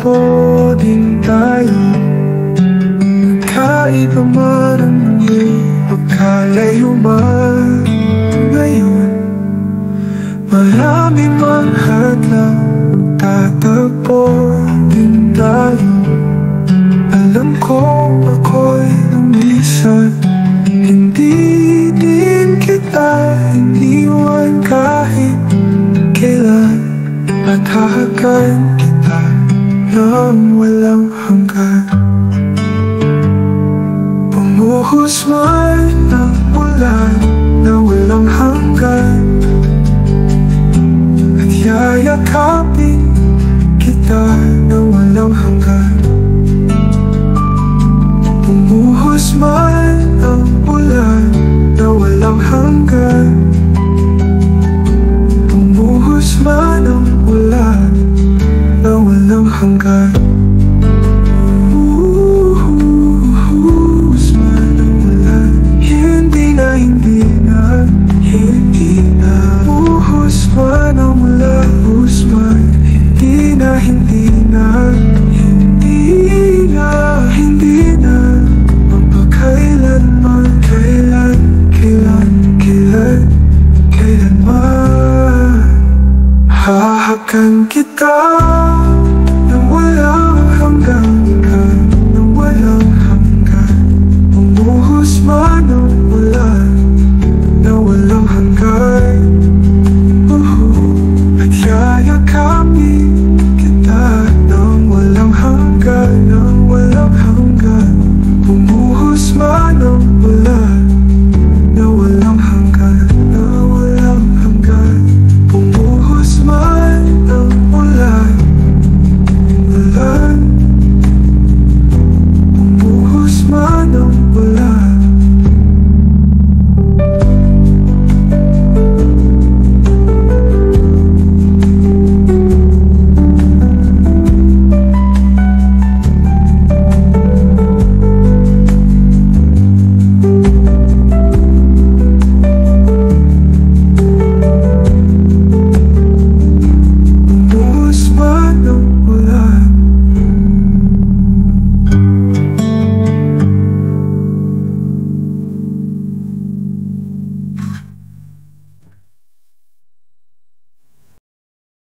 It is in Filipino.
Magtatagpo din tayo. Magkaiba man ang mundo, magkalayo man ngayon. Marami mang hadlang, magtatagpo din tayo. Alam kong ako'y lumisan, hindi din kita iniwan kahit kailan. At hahagan kita ng walang hanggan. Bumuhos man ng ulan,